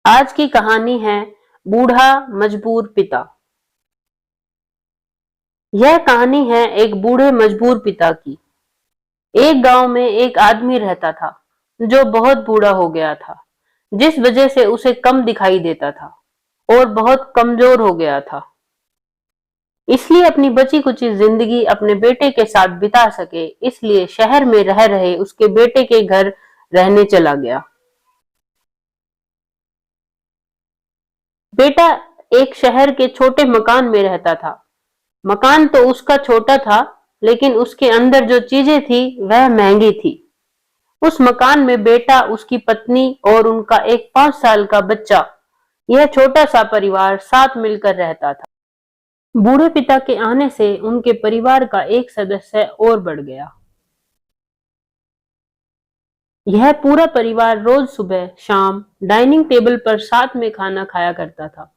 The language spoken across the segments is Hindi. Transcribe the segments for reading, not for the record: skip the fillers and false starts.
आज की कहानी है बूढ़ा मजबूर पिता। यह कहानी है एक बूढ़े मजबूर पिता की। एक गांव में एक आदमी रहता था जो बहुत बूढ़ा हो गया था, जिस वजह से उसे कम दिखाई देता था और बहुत कमजोर हो गया था। इसलिए अपनी बची कुची जिंदगी अपने बेटे के साथ बिता सके, इसलिए शहर में रह रहे उसके बेटे के घर रहने चला गया। बेटा एक शहर के छोटे मकान में रहता था। मकान तो उसका छोटा था, लेकिन उसके अंदर जो चीजें थी वह महंगी थी। उस मकान में बेटा, उसकी पत्नी और उनका एक 5 साल का बच्चा, यह छोटा सा परिवार साथ मिलकर रहता था। बूढ़े पिता के आने से उनके परिवार का एक सदस्य और बढ़ गया। यह पूरा परिवार रोज सुबह शाम डाइनिंग टेबल पर साथ में खाना खाया करता था।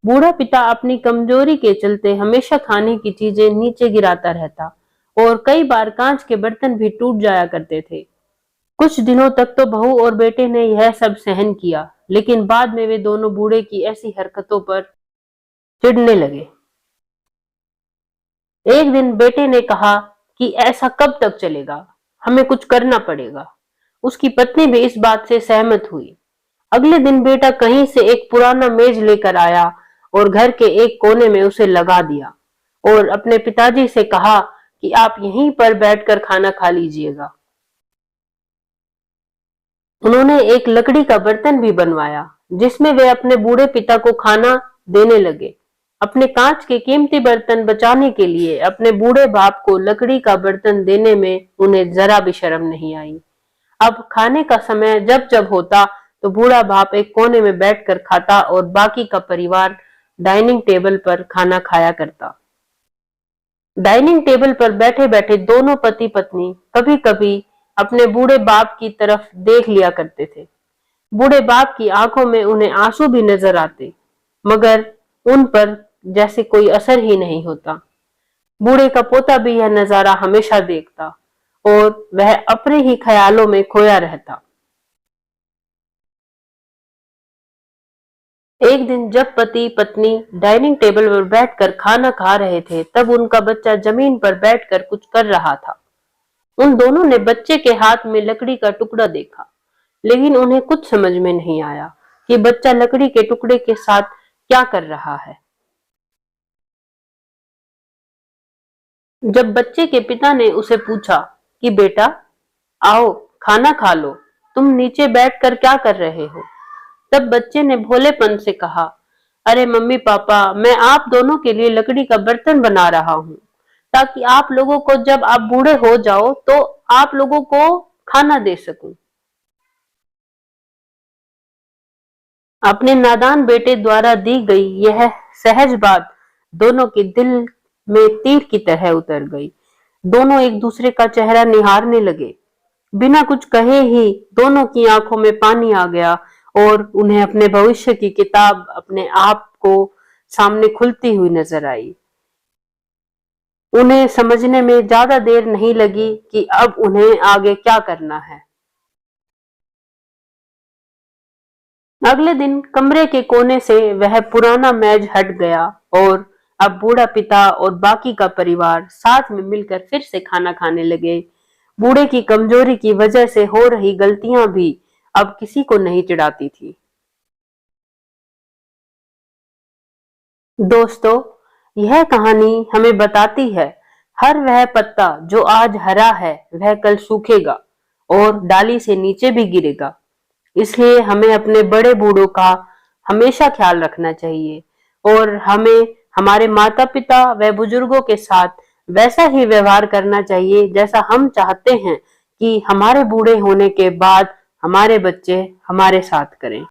बूढ़ा पिता अपनी कमजोरी के चलते हमेशा खाने की चीजें नीचे गिराता रहता और कई बार कांच के बर्तन भी टूट जाया करते थे। कुछ दिनों तक तो बहू और बेटे ने यह सब सहन किया, लेकिन बाद में वे दोनों बूढ़े की ऐसी हरकतों पर चिढ़ने लगे। एक दिन बेटे ने कहा कि ऐसा कब तक चलेगा, हमें कुछ करना पड़ेगा। उसकी पत्नी भी इस बात से सहमत हुई। अगले दिन बेटा कहीं से एक पुराना मेज लेकर आया और घर के एक कोने में उसे लगा दिया और अपने पिताजी से कहा कि आप यहीं पर बैठकर खाना खा लीजिएगा। उन्होंने एक लकड़ी का बर्तन भी बनवाया, जिसमें वे अपने बूढ़े पिता को खाना देने लगे। अपने कांच के कीमती बर्तन बचाने के लिए अपने बूढ़े बाप को लकड़ी का बर्तन देने में उन्हें जरा भी शर्म नहीं आई। अब खाने का समय जब जब होता तो बूढ़ा बाप एक कोने में बैठकर खाता और बाकी का परिवार डाइनिंग टेबल पर खाना खाया करता। डाइनिंग टेबल पर बैठे बैठे दोनों पति पत्नी कभी कभी अपने बूढ़े बाप की तरफ देख लिया करते थे। बूढ़े बाप की आंखों में उन्हें आंसू भी नजर आते, मगर उन पर जैसे कोई असर ही नहीं होता। बूढ़े का पोता भी यह नजारा हमेशा देखता और वह अपने ही ख्यालों में खोया रहता। एक दिन जब पति पत्नी डाइनिंग टेबल पर बैठकर खाना खा रहे थे, तब उनका बच्चा जमीन पर बैठकर कुछ कर रहा था। उन दोनों ने बच्चे के हाथ में लकड़ी का टुकड़ा देखा, लेकिन उन्हें कुछ समझ में नहीं आया कि बच्चा लकड़ी के टुकड़े के साथ क्या कर रहा है। जब बच्चे के पिता ने उसे पूछा कि बेटा आओ खाना खा लो, तुम नीचे बैठकर क्या कर रहे हो, तब बच्चे ने भोलेपन से कहा, अरे मम्मी पापा, मैं आप दोनों के लिए लकड़ी का बर्तन बना रहा हूँ, ताकि आप लोगों को जब आप बूढ़े हो जाओ तो आप लोगों को खाना दे सकूं। अपने नादान बेटे द्वारा दी गई यह सहज बात दोनों के दिल में तीर की तरह उतर गई। दोनों एक दूसरे का चेहरा निहारने लगे। बिना कुछ कहे ही दोनों की आंखों में पानी आ गया और उन्हें अपने भविष्य की किताब अपने आप को सामने खुलती हुई नजर आई। उन्हें समझने में ज्यादा देर नहीं लगी कि अब उन्हें आगे क्या करना है। अगले दिन कमरे के कोने से वह पुराना मेज हट गया और अब बूढ़ा पिता और बाकी का परिवार साथ में मिलकर फिर से खाना खाने लगे। बूढ़े की कमजोरी की वजह से हो रही गलतियां भी अब किसी को नहीं चिढ़ाती थी। दोस्तों, यह कहानी हमें बताती है, हर वह पत्ता जो आज हरा है वह कल सूखेगा और डाली से नीचे भी गिरेगा। इसलिए हमें अपने बड़े बूढ़ों का हमेशा ख्याल रखना चाहिए और हमें हमारे माता पिता व बुजुर्गों के साथ वैसा ही व्यवहार करना चाहिए जैसा हम चाहते हैं कि हमारे बूढ़े होने के बाद हमारे बच्चे हमारे साथ करें।